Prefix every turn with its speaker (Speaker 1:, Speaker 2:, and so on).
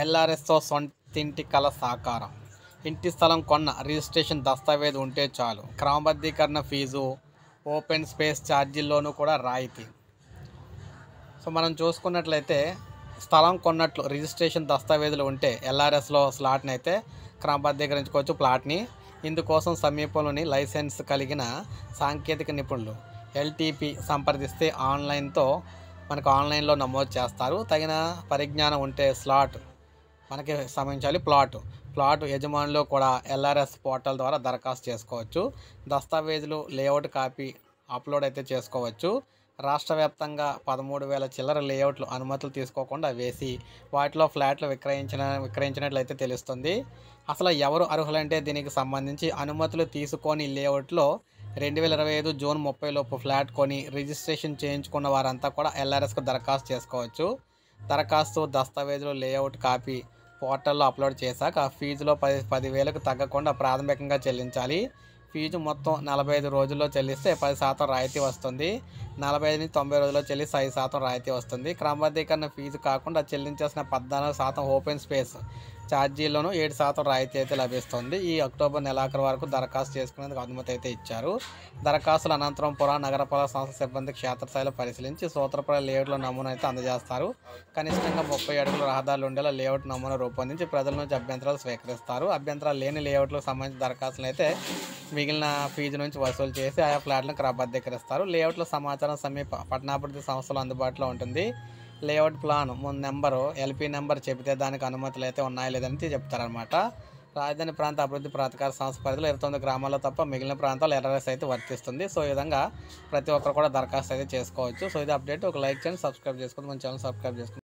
Speaker 1: ఎల్ఆర్ఎస్తో సొంతింటి కల సాకారం. ఇంటి స్థలం కొన్న రిజిస్ట్రేషన్ దస్తావేజ్ ఉంటే చాలు. క్రమబద్ధీకరణ ఫీజు, ఓపెన్ స్పేస్ ఛార్జీల్లోనూ కూడా రాయితీ. సో మనం చూసుకున్నట్లయితే స్థలం కొన్నట్లు రిజిస్ట్రేషన్ దస్తావేజులు ఉంటే ఎల్ఆర్ఎస్లో స్లాట్ని అయితే క్రమబద్ధీకరించుకోవచ్చు ప్లాట్ని. ఇందుకోసం సమీపంలోని లైసెన్స్ కలిగిన సాంకేతిక నిపుణులు ఎల్టీపీ సంప్రదిస్తే ఆన్లైన్లో నమోదు చేస్తారు. తగిన పరిజ్ఞానం ఉంటే స్లాట్ మనకి సంబంధించాలి. ప్లాట్ యజమానులు కూడా ఎల్ఆర్ఎస్ పోర్టల్ ద్వారా దరఖాస్తు చేసుకోవచ్చు. దస్తావేజులు లేఅవుట్ కాపీ అప్లోడ్ అయితే చేసుకోవచ్చు. రాష్ట్ర వ్యాప్తంగా 13,000 చిల్లర లేఅవుట్లు అనుమతులు తీసుకోకుండా వేసి వాటిలో ఫ్లాట్లు విక్రయించినట్లయితే తెలుస్తుంది. అసలు ఎవరు అర్హులంటే దీనికి సంబంధించి అనుమతులు తీసుకొని లేఅవుట్లో 2025 జూన్ 30 లోపు ఫ్లాట్ కొని రిజిస్ట్రేషన్ చేయించుకున్న వారంతా కూడా ఎల్ఆర్ఎస్కు దరఖాస్తు చేసుకోవచ్చు. దరఖాస్తు దస్తావేజులు లేఅవుట్ కాపీ పోర్టల్లో అప్లోడ్ చేశాక ఫీజులో 10,000కు తగ్గకుండా ప్రాథమికంగా చెల్లించాలి. ఫీజు మొత్తం 45 రోజుల్లో చెల్లిస్తే 10% రాయితీ వస్తుంది. 45 నుంచి 90 రోజుల్లో చెల్లిస్తే 5% రాయితీ వస్తుంది. క్రమబద్ధీకరణ ఫీజు కాకుండా చెల్లించాల్సిన 14% ఓపెన్ స్పేస్ ఛార్జీల్లోనూ 7% రాయితీ అయితే లభిస్తుంది. ఈ అక్టోబర్ నెలాఖరు వరకు దరఖాస్తు చేసుకునేందుకు అనుమతి అయితే ఇచ్చారు. దరఖాస్తుల అనంతరం నగరపాలక సంస్థ సిబ్బంది క్షేత్రస్థాయిలో పరిశీలించి సూత్రప్రాయ లేఅవుట్ల నమూనా అయితే అందజేస్తారు. కనిష్టంగా 30 అడుగుల రహదారులు ఉండేలా లేఅవుట్ నమూనా రూపొందించి ప్రజల నుంచి అభ్యంతరాలు స్వీకరిస్తారు. అభ్యంతరాలు లేని లేఅవుట్లకు సంబంధించిన దరఖాస్తులు అయితే మిగిలిన ఫీజు నుంచి వసూలు చేసి ఆయా ఫ్లాట్లను క్రమబద్ధీకరిస్తారు. లేఅవుట్ల సమాచారం సమీప పట్టణాభివృద్ధి సంస్థలో అందుబాటులో ఉంటుంది. లేఅవుట్ ప్లాన్ ముందు నెంబరు ఎల్పీ నెంబర్ చెబితే దానికి అనుమతులు అయితే ఉన్నాయా లేదని చెప్తారనమాట. రాజధాని ప్రాంత అభివృద్ధి ప్రాధికార సంస్థ పరిధిలో 29 గ్రామాల్లో తప్ప మిగిలిన ప్రాంతాల్లో ఎల్ఆర్ఎస్ అయితే వర్తిస్తుంది. సో ఈ విధంగా ప్రతి ఒక్కరు కూడా దరఖాస్తు అయితే చేసుకోవచ్చు. సో ఇది అప్డేట్. ఒక లైక్ చేయండి, సబ్స్క్రైబ్ చేసుకోండి, మన ఛానల్ సబ్స్క్రైబ్ చేసుకోండి.